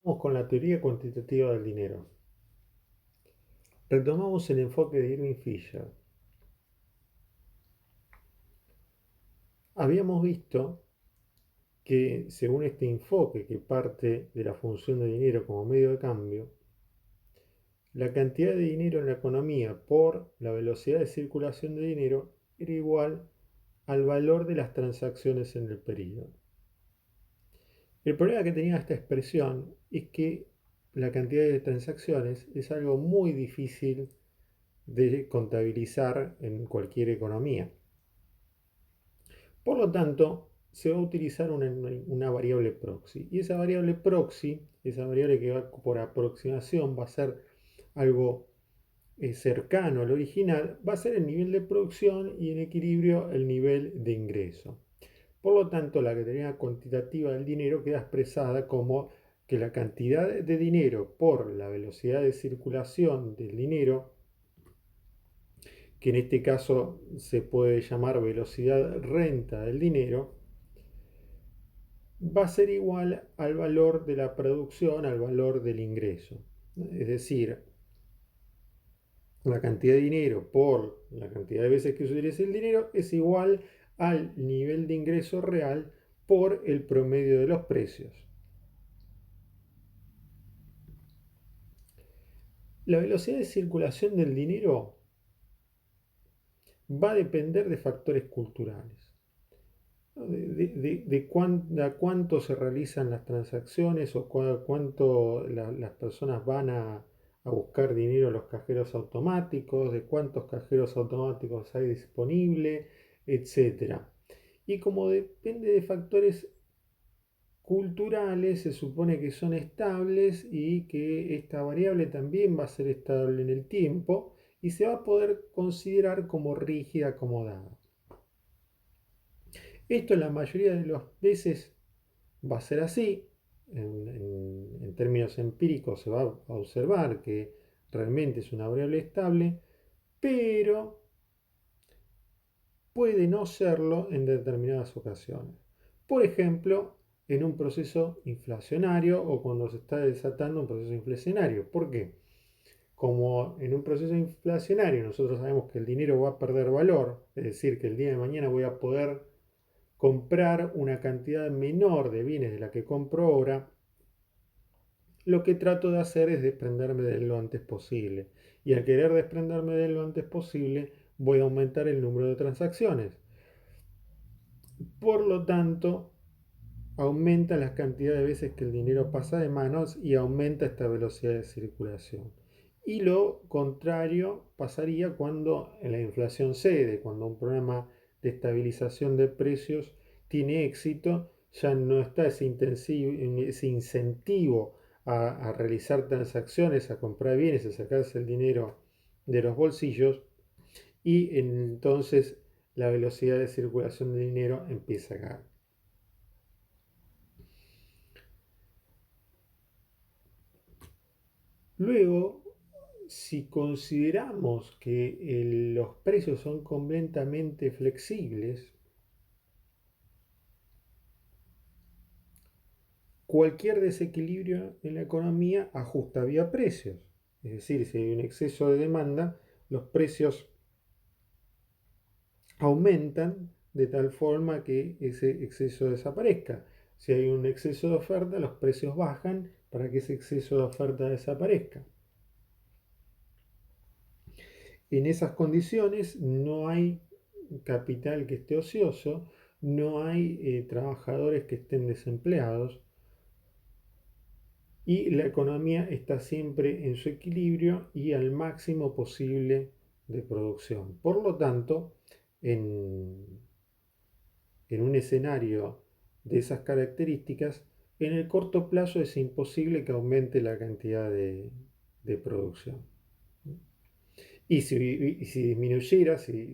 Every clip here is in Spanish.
Vamos con la teoría cuantitativa del dinero. Retomamos el enfoque de Irving Fisher. Habíamos visto que según este enfoque que parte de la función de dinero como medio de cambio, la cantidad de dinero en la economía por la velocidad de circulación de dinero era igual al valor de las transacciones en el periodo. El problema que tenía esta expresión es que la cantidad de transacciones es algo muy difícil de contabilizar en cualquier economía. Por lo tanto, se va a utilizar una variable proxy. Y esa variable proxy, esa variable que va por aproximación, va a ser algo cercano al original, va a ser el nivel de producción y en equilibrio el nivel de ingreso. Por lo tanto, la categoría cuantitativa del dinero queda expresada como que la cantidad de dinero por la velocidad de circulación del dinero, que en este caso se puede llamar velocidad renta del dinero, va a ser igual al valor de la producción, al valor del ingreso. Es decir, la cantidad de dinero por la cantidad de veces que se utiliza el dinero es igual al nivel de ingreso real por el promedio de los precios. La velocidad de circulación del dinero va a depender de factores culturales, ¿no? A cuánto se realizan las transacciones o cuánto las personas van a buscar dinero a los cajeros automáticos, de cuántos cajeros automáticos hay disponible, etcétera. Y como depende de factores culturales, se supone que son estables y que esta variable también va a ser estable en el tiempo y se va a poder considerar como rígida acomodada. Esto en la mayoría de las veces va a ser así. En términos empíricos se va a observar que realmente es una variable estable, pero puede no serlo en determinadas ocasiones. Por ejemplo, en un proceso inflacionario o cuando se está desatando un proceso inflacionario. ¿Por qué? Como en un proceso inflacionario nosotros sabemos que el dinero va a perder valor, es decir, que el día de mañana voy a poder comprar una cantidad menor de bienes de la que compro ahora, lo que trato de hacer es desprenderme de él lo antes posible. Y al querer desprenderme de él lo antes posible, voy a aumentar el número de transacciones. Por lo tanto, aumenta la cantidad de veces que el dinero pasa de manos y aumenta esta velocidad de circulación. Y lo contrario pasaría cuando la inflación cede, cuando un programa de estabilización de precios tiene éxito, ya no está ese incentivo a realizar transacciones, a comprar bienes, a sacarse el dinero de los bolsillos y entonces la velocidad de circulación de dinero empieza a caer. Luego, si consideramos que los precios son completamente flexibles, cualquier desequilibrio en la economía ajusta vía precios. Es decir, si hay un exceso de demanda, los precios aumentan de tal forma que ese exceso desaparezca. Si hay un exceso de oferta, los precios bajan para que ese exceso de oferta desaparezca. En esas condiciones no hay capital que esté ocioso, no hay trabajadores que estén desempleados y la economía está siempre en su equilibrio y al máximo posible de producción. Por lo tanto, en, en un escenario de esas características, en el corto plazo es imposible que aumente la cantidad de producción. Y si disminuyera, si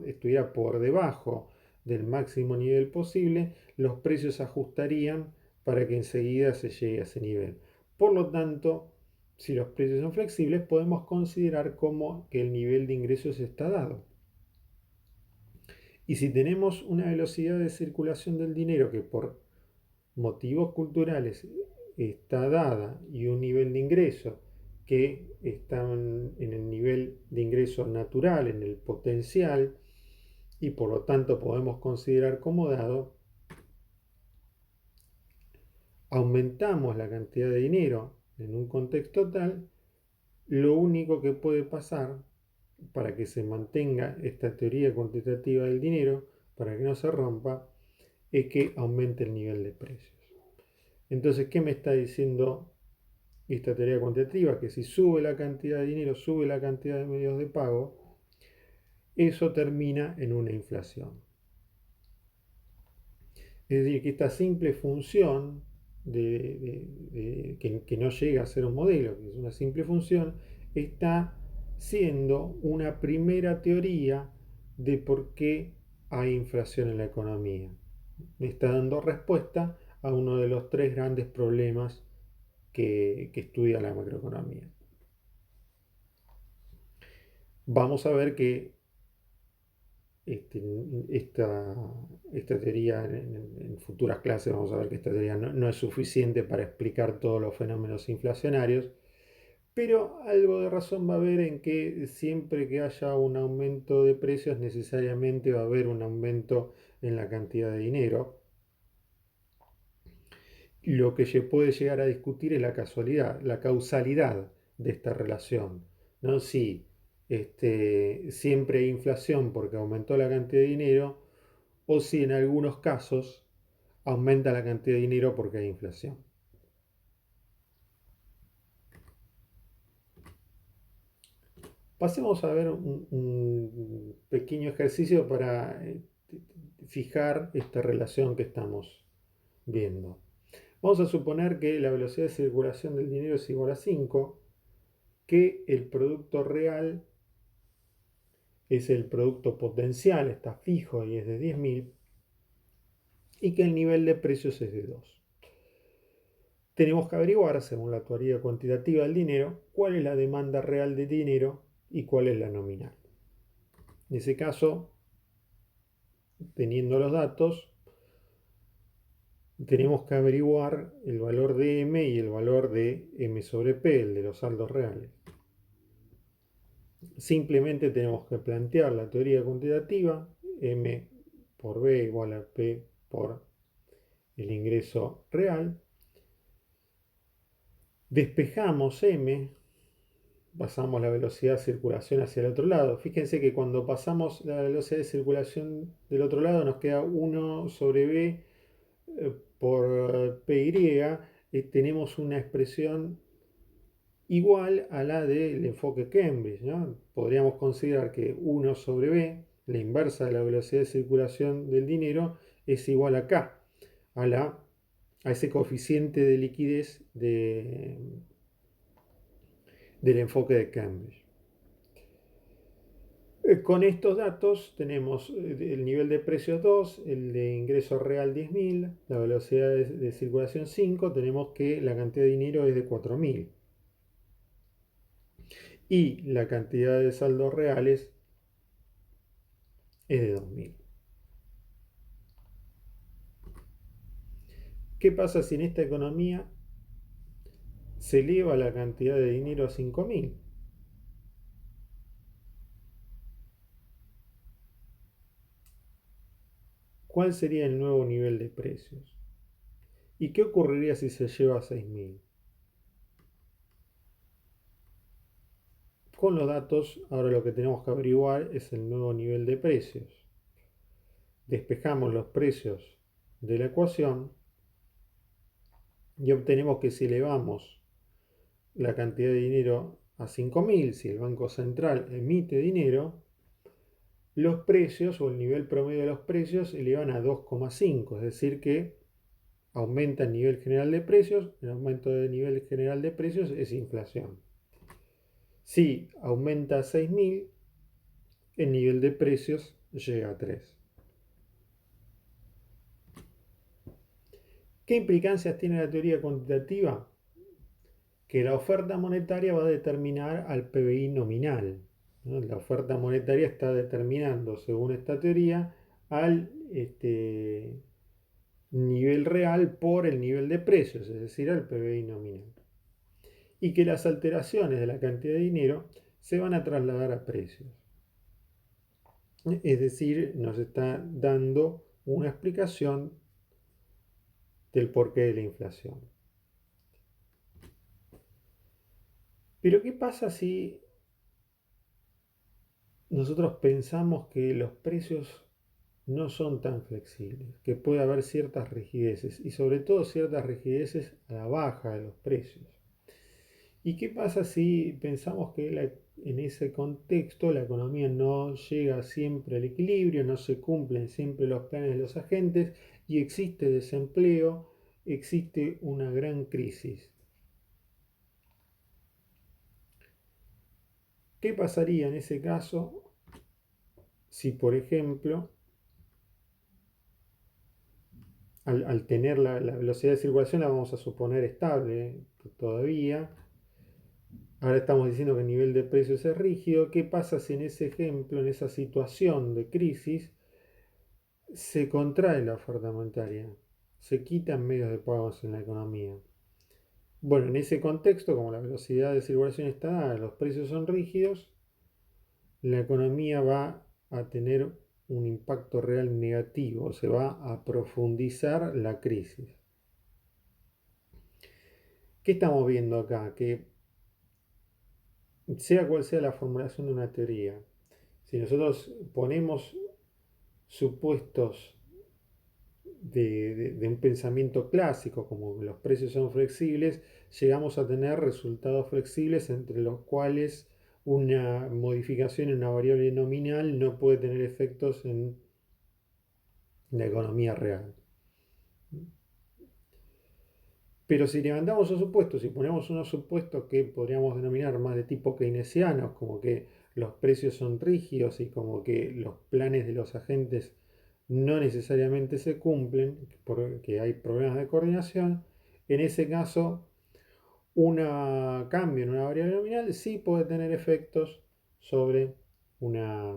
estuviera por debajo del máximo nivel posible, los precios se ajustarían para que enseguida se llegue a ese nivel. Por lo tanto, si los precios son flexibles, podemos considerar como que el nivel de ingresos está dado. Y si tenemos una velocidad de circulación del dinero que por motivos culturales está dada y un nivel de ingreso que están en el nivel de ingreso natural, en el potencial, y por lo tanto podemos considerar como dado, aumentamos la cantidad de dinero en un contexto tal, lo único que puede pasar para que se mantenga esta teoría cuantitativa del dinero, para que no se rompa, es que aumente el nivel de precios. Entonces, ¿qué me está diciendo esta teoría cuantitativa? Que si sube la cantidad de dinero, sube la cantidad de medios de pago, eso termina en una inflación. Es decir, que esta simple función que no llega a ser un modelo, que es una simple función, está siendo una primera teoría de por qué hay inflación en la economía. Está dando respuesta a uno de los tres grandes problemas que estudia la macroeconomía. Vamos a ver que este, esta teoría en futuras clases, vamos a ver que esta teoría no es suficiente para explicar todos los fenómenos inflacionarios, pero algo de razón va a haber en que siempre que haya un aumento de precios necesariamente va a haber un aumento en la cantidad de dinero. Lo que se puede llegar a discutir es la casualidad, la causalidad de esta relación, ¿no? Si siempre hay inflación porque aumentó la cantidad de dinero, o si en algunos casos aumenta la cantidad de dinero porque hay inflación. Pasemos a ver un pequeño ejercicio para fijar esta relación que estamos viendo. Vamos a suponer que la velocidad de circulación del dinero es igual a 5, que el producto real es el producto potencial, está fijo y es de 10.000, y que el nivel de precios es de 2. Tenemos que averiguar, según la teoría cuantitativa del dinero, cuál es la demanda real de dinero y cuál es la nominal. En ese caso, teniendo los datos, tenemos que averiguar el valor de M y el valor de M sobre P, el de los saldos reales. Simplemente tenemos que plantear la teoría cuantitativa, M por B igual a P por el ingreso real. Despejamos M, pasamos la velocidad de circulación hacia el otro lado. Fíjense que cuando pasamos la velocidad de circulación del otro lado nos queda 1 sobre B por PY. Tenemos una expresión igual a la del enfoque Cambridge, ¿no? Podríamos considerar que 1 sobre B, la inversa de la velocidad de circulación del dinero, es igual a K, a ese coeficiente de liquidez del enfoque de Cambridge. Con estos datos tenemos el nivel de precios 2, el de ingreso real 10.000, la velocidad de circulación 5, tenemos que la cantidad de dinero es de 4.000 y la cantidad de saldos reales es de 2.000. ¿Qué pasa si en esta economía se eleva la cantidad de dinero a 5.000? ¿Cuál sería el nuevo nivel de precios? ¿Y qué ocurriría si se lleva a 6.000? Con los datos, ahora lo que tenemos que averiguar es el nuevo nivel de precios. Despejamos los precios de la ecuación y obtenemos que si elevamos la cantidad de dinero a 5.000, si el Banco Central emite dinero, los precios o el nivel promedio de los precios elevan a 2,5, es decir que aumenta el nivel general de precios, el aumento del nivel general de precios es inflación. Si aumenta a 6.000, el nivel de precios llega a 3. ¿Qué implicancias tiene la teoría cuantitativa? Que la oferta monetaria va a determinar al PBI nominal, ¿no? La oferta monetaria está determinando, según esta teoría, al nivel real por el nivel de precios, es decir, el PBI nominal. Y que las alteraciones de la cantidad de dinero se van a trasladar a precios. Es decir, nos está dando una explicación del porqué de la inflación. Pero ¿qué pasa si nosotros pensamos que los precios no son tan flexibles, que puede haber ciertas rigideces y sobre todo ciertas rigideces a la baja de los precios? ¿Y qué pasa si pensamos que en ese contexto la economía no llega siempre al equilibrio, no se cumplen siempre los planes de los agentes y existe desempleo, existe una gran crisis? ¿Qué pasaría en ese caso si, por ejemplo, al tener la velocidad de circulación la vamos a suponer estable todavía? Ahora estamos diciendo que el nivel de precios es rígido. ¿Qué pasa si en ese ejemplo, en esa situación de crisis, se contrae la oferta monetaria? Se quitan medios de pago en la economía. Bueno, en ese contexto, como la velocidad de circulación está dada, los precios son rígidos, la economía va a tener un impacto real negativo, se va a profundizar la crisis. ¿Qué estamos viendo acá? Que sea cual sea la formulación de una teoría, si nosotros ponemos supuestos de un pensamiento clásico, como los precios son flexibles, llegamos a tener resultados flexibles entre los cuales una modificación en una variable nominal no puede tener efectos en la economía real. Pero si levantamos esos supuestos y ponemos unos supuestos que podríamos denominar más de tipo keynesianos, como que los precios son rígidos y como que los planes de los agentes no necesariamente se cumplen porque hay problemas de coordinación, en ese caso un cambio en una variable nominal sí puede tener efectos sobre una,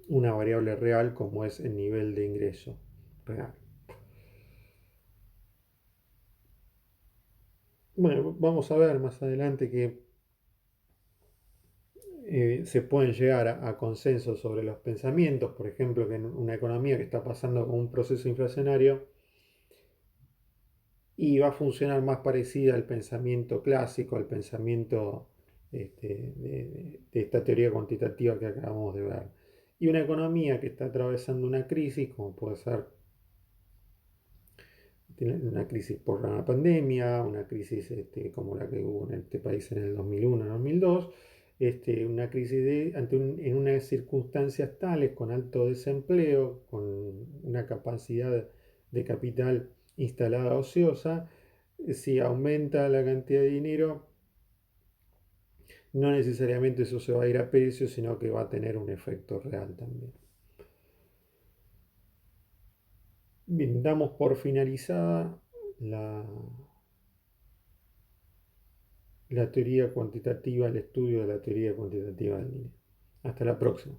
una variable real como es el nivel de ingreso real. Bueno, vamos a ver más adelante que se pueden llegar a consensos sobre los pensamientos, por ejemplo, que en una economía que está pasando con un proceso inflacionario y va a funcionar más parecida al pensamiento clásico, al pensamiento de esta teoría cuantitativa que acabamos de ver. Y una economía que está atravesando una crisis, como puede ser una crisis por la pandemia, una crisis como la que hubo en este país en el 2001-2002, una crisis en unas circunstancias tales, con alto desempleo, con una capacidad de capital instalada ociosa. Si aumenta la cantidad de dinero, no necesariamente eso se va a ir a precio, sino que va a tener un efecto real también. Bien, damos por finalizada la teoría cuantitativa, el estudio de la teoría cuantitativa del dinero. Hasta la próxima.